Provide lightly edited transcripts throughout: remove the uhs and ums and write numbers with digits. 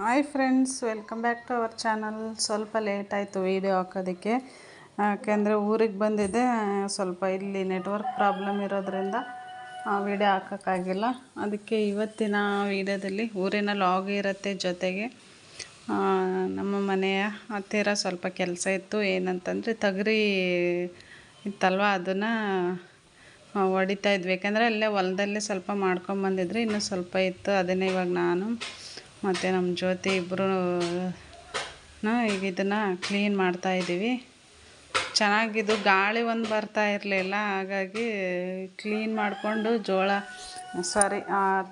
Hi friends, welcome back to our channel. ಸ್ವಲ್ಪ late ಆಯಿತು video ಹಾಕೋದಕ್ಕೆ, ಯಾಕೆಂದರೆ ಊರಿಗೆ ಬಂದಿದ್ದೆ. ಸ್ವಲ್ಪ ಇಲ್ಲಿ ನೆಟ್ವರ್ಕ್ ಪ್ರಾಬ್ಲಮ್ ಇರೋದ್ರಿಂದ ವೀಡಿಯೋ ಹಾಕೋಕ್ಕಾಗಿಲ್ಲ. ಅದಕ್ಕೆ ಇವತ್ತಿನ ವೀಡಿಯೋದಲ್ಲಿ ಊರಿನ ಲಾಗ್ ಇರುತ್ತೆ. ಜೊತೆಗೆ ನಮ್ಮ ಮನೆಯ ಹತ್ತಿರ ಸ್ವಲ್ಪ ಕೆಲಸ ಇತ್ತು. ಏನಂತಂದರೆ ತೊಗರಿ ಇತ್ತಲ್ವ, ಅದನ್ನು ಹೊಡಿತಾ ಇದ್ವಿ. ಯಾಕೆಂದರೆ ಅಲ್ಲೇ ಹೊಲದಲ್ಲೇ ಸ್ವಲ್ಪ ಮಾಡ್ಕೊಂಬಂದಿದ್ರೆ ಇನ್ನೂ ಸ್ವಲ್ಪ ಇತ್ತು. ಅದನ್ನೇ ಇವಾಗ ನಾನು ಮತ್ತು ನಮ್ಮ ಜ್ಯೋತಿ ಇಬ್ಬರು ಈಗ ಇದನ್ನು ಕ್ಲೀನ್ ಮಾಡ್ತಾಯಿದ್ದೀವಿ. ಚೆನ್ನಾಗಿದ್ದು ಗಾಳಿ ಒಂದು ಬರ್ತಾ ಇರಲಿಲ್ಲ, ಹಾಗಾಗಿ ಕ್ಲೀನ್ ಮಾಡಿಕೊಂಡು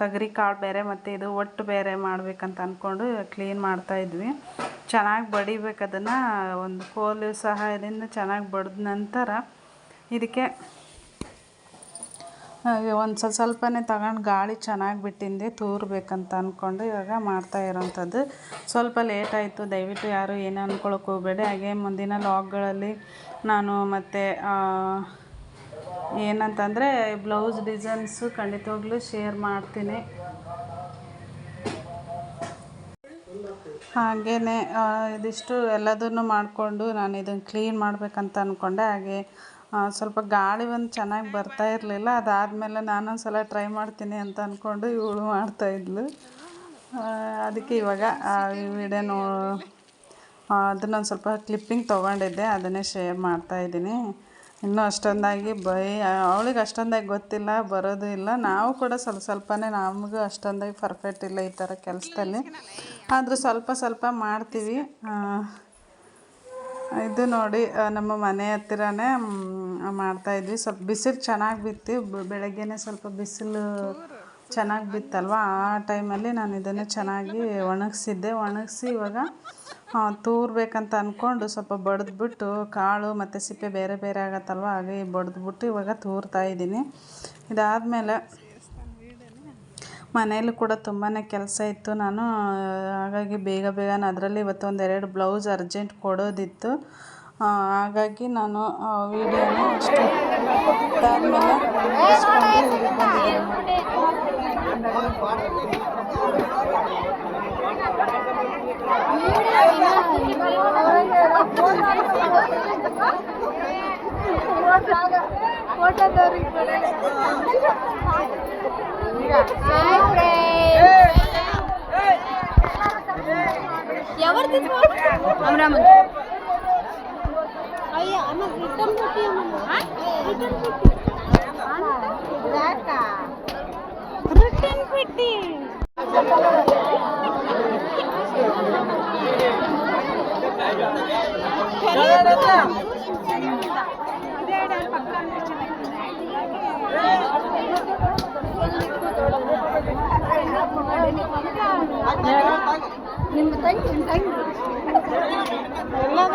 ತೊಗರಿ ಕಾಳು ಬೇರೆ ಮತ್ತು ಇದು ಒಟ್ಟು ಬೇರೆ ಮಾಡಬೇಕಂತ ಅಂದ್ಕೊಂಡು ಕ್ಲೀನ್ ಮಾಡ್ತಾಯಿದ್ವಿ. ಚೆನ್ನಾಗಿ ಬಡಿಬೇಕು ಅದನ್ನು. ಒಂದು ಕೋಲು ಸಹಾಯದಿಂದ ಚೆನ್ನಾಗಿ ಬಡ್ದ ನಂತರ ಇದಕ್ಕೆ ಒಂದು ಸ್ವಲ್ಪನೇ ತಗೊಂಡು ಗಾಳಿ ಚೆನ್ನಾಗಿ ಬಿಟ್ಟಿಂದೆ ತೂರಬೇಕಂತ ಅಂದ್ಕೊಂಡು ಇವಾಗ ಮಾಡ್ತಾ ಇರೋವಂಥದ್ದು. ಸ್ವಲ್ಪ ಲೇಟ್ ಆಯಿತು, ದಯವಿಟ್ಟು ಯಾರು ಏನು ಅಂದ್ಕೊಳಕ್ಕೆ ಹೋಗಬೇಡಿ. ಹಾಗೆ ಮುಂದಿನ ಲಾಗ್ಗಳಲ್ಲಿ ನಾನು ಮತ್ತು ಏನಂತಂದರೆ ಬ್ಲೌಸ್ ಡಿಸೈನ್ಸು ಖಂಡಿತವಾಗ್ಲೂ ಶೇರ್ ಮಾಡ್ತೀನಿ. ಹಾಗೆಯೇ ಇದಿಷ್ಟು ಎಲ್ಲದನ್ನು ಮಾಡಿಕೊಂಡು ನಾನು ಇದನ್ನು ಕ್ಲೀನ್ ಮಾಡಬೇಕಂತ ಅಂದ್ಕೊಂಡೆ. ಹಾಗೆ ಸ್ವಲ್ಪ ಗಾಳಿ ಒಂದು ಚೆನ್ನಾಗಿ ಬರ್ತಾ ಇರಲಿಲ್ಲ. ಅದಾದಮೇಲೆ ನಾನೊಂದು ಸಲ ಟ್ರೈ ಮಾಡ್ತೀನಿ ಅಂತ ಅಂದ್ಕೊಂಡು ಇವಳು ಮಾಡ್ತಾಯಿದ್ಲು. ಅದಕ್ಕೆ ಇವಾಗ ಈ ವಿಡಿಯೋ ಅದನ್ನೊಂದು ಸ್ವಲ್ಪ ಕ್ಲಿಪ್ಪಿಂಗ್ ತೊಗೊಂಡಿದ್ದೆ, ಅದನ್ನೇ ಶೇರ್ ಮಾಡ್ತಾಯಿದ್ದೀನಿ. ಇನ್ನೂ ಅಷ್ಟೊಂದಾಗಿ ಅವಳಿಗೆ ಅಷ್ಟೊಂದಾಗಿ ಗೊತ್ತಿಲ್ಲ, ಬರೋದು ಇಲ್ಲ. ನಾವು ಕೂಡ ಸ್ವಲ್ಪನೇ, ನಮಗೂ ಅಷ್ಟೊಂದಾಗಿ ಪರ್ಫೆಕ್ಟ್ ಇಲ್ಲ ಈ ಥರ ಕೆಲಸದಲ್ಲಿ. ಆದರೂ ಸ್ವಲ್ಪ ಮಾಡ್ತೀವಿ. ಇದು ನೋಡಿ, ನಮ್ಮ ಮನೆ ಹತ್ತಿರನೇ ಮಾಡ್ತಾಯಿದ್ವಿ. ಸ್ವಲ್ಪ ಬಿಸಿಲು ಚೆನ್ನಾಗಿ ಬಿತ್ತು, ಬೆಳಗ್ಗೆನೇ ಸ್ವಲ್ಪ ಬಿಸಿಲು ಚೆನ್ನಾಗಿ ಬಿತ್ತಲ್ವ, ಆ ಟೈಮಲ್ಲಿ ನಾನು ಇದನ್ನು ಚೆನ್ನಾಗಿ ಒಣಗಿಸಿ ಇವಾಗ ತೂರಬೇಕಂತ ಅಂದ್ಕೊಂಡು ಸ್ವಲ್ಪ ಬಡಿದ್ಬಿಟ್ಟು ಕಾಳು ಮತ್ತು ಸಿಪ್ಪೆ ಬೇರೆ ಬೇರೆ ಆಗತ್ತಲ್ವ, ಹಾಗೆ ಬಡಿದ್ಬಿಟ್ಟು ಇವಾಗ ತೂರ್ತಾಯಿದ್ದೀನಿ. ಇದಾದಮೇಲೆ ಮನೆಯಲ್ಲೂ ಕೂಡ ತುಂಬಾ ಕೆಲಸ ಇತ್ತು. ಹಾಗಾಗಿ ಬೇಗ ಅದರಲ್ಲಿ ಇವತ್ತೊಂದೆರಡು ಬ್ಲೌಸ್ ಅರ್ಜೆಂಟ್ ಕೊಡೋದಿತ್ತು. ಹಾಗಾಗಿ ನಾನು ವೀಡಿಯೋನ ಅಷ್ಟೇ ಇದಾದಮೇಲೆ ಮುಗಿಸ್ಕೊಂಡು ಊರಿಗೆ ಬಂದಿದ್ದೀನಿ. ನಿಮ್ಮ ತಂಗಿ ಎಲ್ಲದ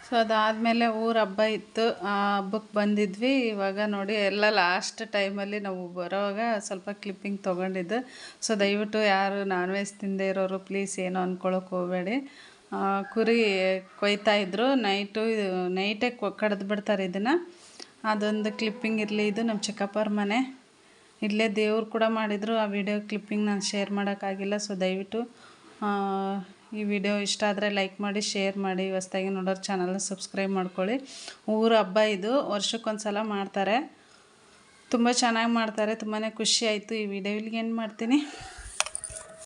ಸೊ ಅದಾದಮೇಲೆ ಊರ ಹಬ್ಬ ಇತ್ತು, ಆ ಹಬ್ಬಕ್ಕೆ ಬಂದಿದ್ವಿ. ಇವಾಗ ನೋಡಿ ಎಲ್ಲ ಲಾಸ್ಟ್ ಟೈಮಲ್ಲಿ ನಾವು ಬರೋವಾಗ ಸ್ವಲ್ಪ ಕ್ಲಿಪ್ಪಿಂಗ್ ತೊಗೊಂಡಿದ್ದು. ಸೊ ದಯವಿಟ್ಟು ಯಾರು ನಾನ್ ವೆಜ್ ತಿಂದೇ ಇರೋರು ಪ್ಲೀಸ್ ಏನೋ ಅಂದ್ಕೊಳ್ಳೋಕೆ ಹೋಗಬೇಡಿ. ಕುರಿ ಕೊಯ್ತಾಯಿದ್ರು, ನೈಟೇ ಕಡ್ದು ಬಿಡ್ತಾರೆ ಇದನ್ನು. ಅದೊಂದು ಕ್ಲಿಪ್ಪಿಂಗ್ ಇರಲಿ. ಇದು ನಮ್ಮ ಚಿಕ್ಕಪ್ಪರ ಮನೆ, ಇಲ್ಲೇ ದೇವ್ರು ಕೂಡ ಮಾಡಿದರು. ಆ ವಿಡಿಯೋ ಕ್ಲಿಪ್ಪಿಂಗ್ ನಾನು ಶೇರ್ ಮಾಡೋಕ್ಕಾಗಿಲ್ಲ. ಸೊ ದಯವಿಟ್ಟು ಈ ವಿಡಿಯೋ ಇಷ್ಟ ಆದರೆ ಲೈಕ್ ಮಾಡಿ, ಶೇರ್ ಮಾಡಿ. ಹೊಸ್ದಾಗಿ ನೋಡೋರು ಚಾನಲ್ನ ಸಬ್ಸ್ಕ್ರೈಬ್ ಮಾಡ್ಕೊಳ್ಳಿ. ಊರ ಹಬ್ಬ ಇದು, ವರ್ಷಕ್ಕೊಂದು ಸಲ ಮಾಡ್ತಾರೆ, ತುಂಬ ಚೆನ್ನಾಗಿ ಮಾಡ್ತಾರೆ. ತುಂಬಾ ಖುಷಿ ಆಯಿತು. ಈ ವಿಡಿಯೋ ಇಲ್ಲಿಗೆ ಎಂಡ್ ಮಾಡ್ತೀನಿ.